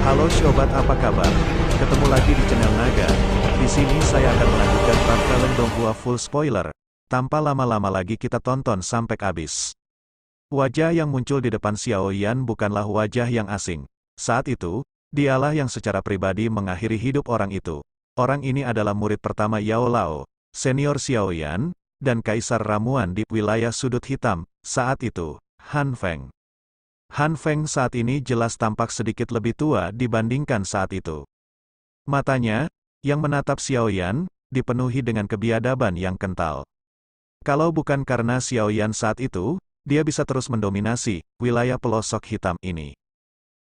Halo sobat, apa kabar? Ketemu lagi di channel Naga. Di sini saya akan melanjutkan part film Donghua full spoiler. Tanpa lama-lama lagi kita tonton sampai habis. Wajah yang muncul di depan Xiao Yan bukanlah wajah yang asing. Saat itu, dialah yang secara pribadi mengakhiri hidup orang itu. Orang ini adalah murid pertama Yao Lao, senior Xiao Yan, dan kaisar ramuan di wilayah sudut hitam, saat itu, Han Feng. Han Feng saat ini jelas tampak sedikit lebih tua dibandingkan saat itu. Matanya, yang menatap Xiao Yan, dipenuhi dengan kebiadaban yang kental. Kalau bukan karena Xiao Yan saat itu, dia bisa terus mendominasi wilayah pelosok hitam ini.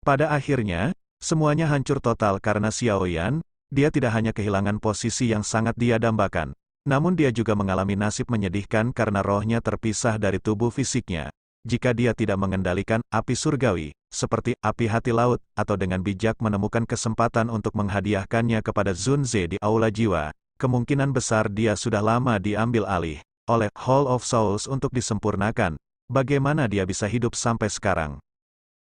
Pada akhirnya, semuanya hancur total karena Xiao Yan. Dia tidak hanya kehilangan posisi yang sangat dia dambakan, namun dia juga mengalami nasib menyedihkan karena rohnya terpisah dari tubuh fisiknya. Jika dia tidak mengendalikan api surgawi, seperti api hati laut, atau dengan bijak menemukan kesempatan untuk menghadiahkannya kepada Zun Ze di Aula Jiwa, kemungkinan besar dia sudah lama diambil alih oleh Hall of Souls untuk disempurnakan. Bagaimana dia bisa hidup sampai sekarang?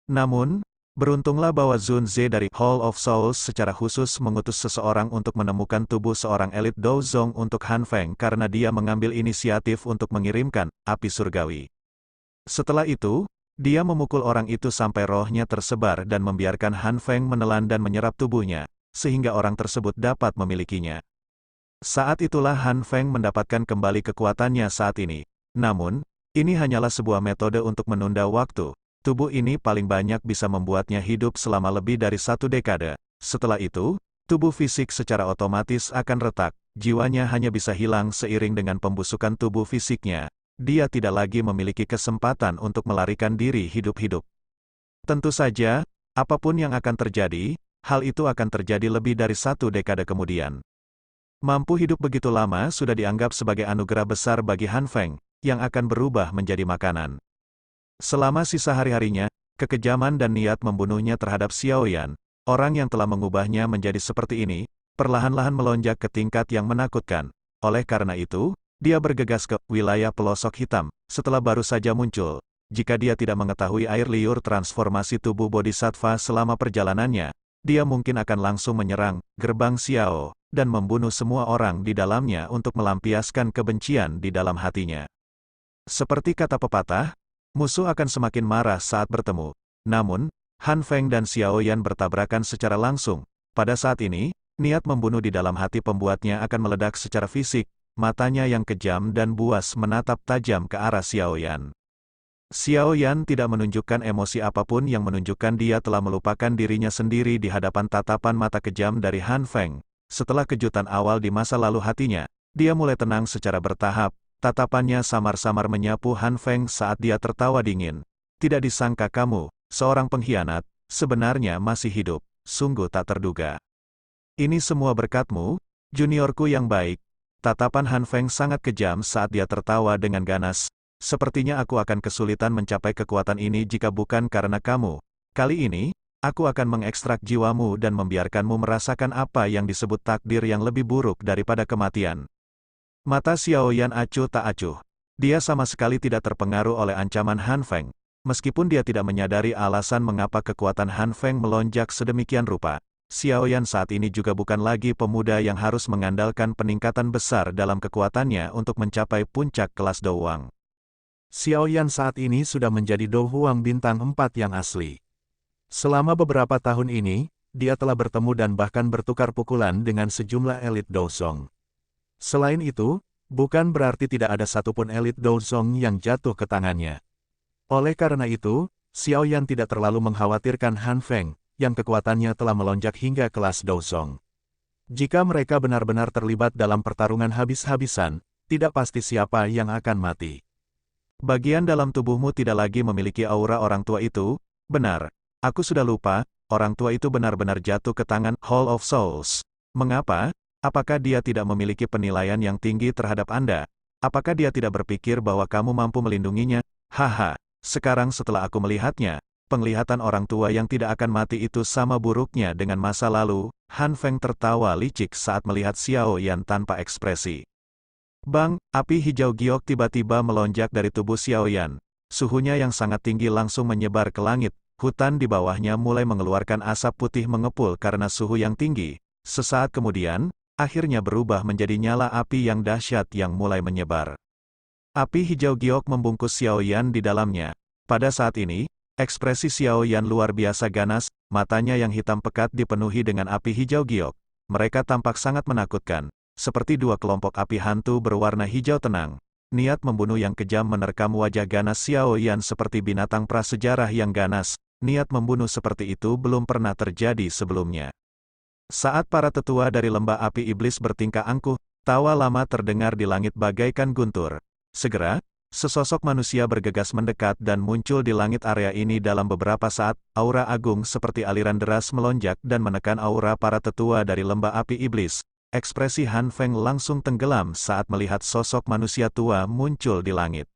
Namun, beruntunglah bahwa Zun Ze dari Hall of Souls secara khusus mengutus seseorang untuk menemukan tubuh seorang elit Douzong untuk Han Feng karena dia mengambil inisiatif untuk mengirimkan api surgawi. Setelah itu, dia memukul orang itu sampai rohnya tersebar dan membiarkan Han Feng menelan dan menyerap tubuhnya, sehingga orang tersebut dapat memilikinya. Saat itulah Han Feng mendapatkan kembali kekuatannya saat ini. Namun, ini hanyalah sebuah metode untuk menunda waktu. Tubuh ini paling banyak bisa membuatnya hidup selama lebih dari 1 dekade. Setelah itu, tubuh fisik secara otomatis akan retak, jiwanya hanya bisa hilang seiring dengan pembusukan tubuh fisiknya. Dia tidak lagi memiliki kesempatan untuk melarikan diri hidup-hidup. Tentu saja, apapun yang akan terjadi, hal itu akan terjadi lebih dari 1 dekade kemudian. Mampu hidup begitu lama sudah dianggap sebagai anugerah besar bagi Han Feng, yang akan berubah menjadi makanan. Selama sisa hari-harinya, kekejaman dan niat membunuhnya terhadap Xiao Yan, orang yang telah mengubahnya menjadi seperti ini, perlahan-lahan melonjak ke tingkat yang menakutkan. Oleh karena itu, dia bergegas ke wilayah pelosok hitam, setelah baru saja muncul. Jika dia tidak mengetahui air liur transformasi tubuh bodhisattva selama perjalanannya, dia mungkin akan langsung menyerang gerbang Xiao, dan membunuh semua orang di dalamnya untuk melampiaskan kebencian di dalam hatinya. Seperti kata pepatah, musuh akan semakin marah saat bertemu. Namun, Han Feng dan Xiao Yan bertabrakan secara langsung. Pada saat ini, niat membunuh di dalam hati pembuatnya akan meledak secara fisik. Matanya yang kejam dan buas menatap tajam ke arah Xiao Yan. Xiao Yan tidak menunjukkan emosi apapun yang menunjukkan dia telah melupakan dirinya sendiri di hadapan tatapan mata kejam dari Han Feng. Setelah kejutan awal di masa lalu hatinya, dia mulai tenang secara bertahap. Tatapannya samar-samar menyapu Han Feng saat dia tertawa dingin. Tidak disangka kamu, seorang pengkhianat, sebenarnya masih hidup. Sungguh tak terduga. Ini semua berkatmu, juniorku yang baik. Tatapan Han Feng sangat kejam saat dia tertawa dengan ganas. Sepertinya aku akan kesulitan mencapai kekuatan ini jika bukan karena kamu. Kali ini, aku akan mengekstrak jiwamu dan membiarkanmu merasakan apa yang disebut takdir yang lebih buruk daripada kematian. Mata Xiao Yan acuh tak acuh. Dia sama sekali tidak terpengaruh oleh ancaman Han Feng. Meskipun dia tidak menyadari alasan mengapa kekuatan Han Feng melonjak sedemikian rupa. Xiao Yan saat ini juga bukan lagi pemuda yang harus mengandalkan peningkatan besar dalam kekuatannya untuk mencapai puncak kelas Douhuang. Xiao Yan saat ini sudah menjadi Douhuang bintang 4 yang asli. Selama beberapa tahun ini, dia telah bertemu dan bahkan bertukar pukulan dengan sejumlah elit Douzong. Selain itu, bukan berarti tidak ada satupun elit Douzong yang jatuh ke tangannya. Oleh karena itu, Xiao Yan tidak terlalu mengkhawatirkan Han Feng, yang kekuatannya telah melonjak hingga kelas Douzong. Jika mereka benar-benar terlibat dalam pertarungan habis-habisan, tidak pasti siapa yang akan mati. Bagian dalam tubuhmu tidak lagi memiliki aura orang tua itu, benar. Aku sudah lupa, orang tua itu benar-benar jatuh ke tangan Hall of Souls. Mengapa? Apakah dia tidak memiliki penilaian yang tinggi terhadap Anda? Apakah dia tidak berpikir bahwa kamu mampu melindunginya? Haha, sekarang setelah aku melihatnya, penglihatan orang tua yang tidak akan mati itu sama buruknya dengan masa lalu. Han Feng tertawa licik saat melihat Xiao Yan tanpa ekspresi. Bang, api hijau giok tiba-tiba melonjak dari tubuh Xiao Yan. Suhunya yang sangat tinggi langsung menyebar ke langit, Hutan di bawahnya mulai mengeluarkan asap putih mengepul karena suhu yang tinggi. Sesaat kemudian, akhirnya berubah menjadi nyala api yang dahsyat yang mulai menyebar. Api hijau giok membungkus Xiao Yan di dalamnya. Pada saat ini, ekspresi Xiao Yan luar biasa ganas, matanya yang hitam pekat dipenuhi dengan api hijau giok. Mereka tampak sangat menakutkan, seperti dua kelompok api hantu berwarna hijau tenang. Niat membunuh yang kejam menerkam wajah ganas Xiao Yan seperti binatang prasejarah yang ganas. Niat membunuh seperti itu belum pernah terjadi sebelumnya. Saat para tetua dari lembah api iblis bertingkah angkuh, tawa lama terdengar di langit bagaikan guntur. Segera, sesosok manusia bergegas mendekat dan muncul di langit area ini dalam beberapa saat. Aura agung seperti aliran deras melonjak dan menekan aura para tetua dari lembah api iblis. Ekspresi Han Feng langsung tenggelam saat melihat sosok manusia tua muncul di langit.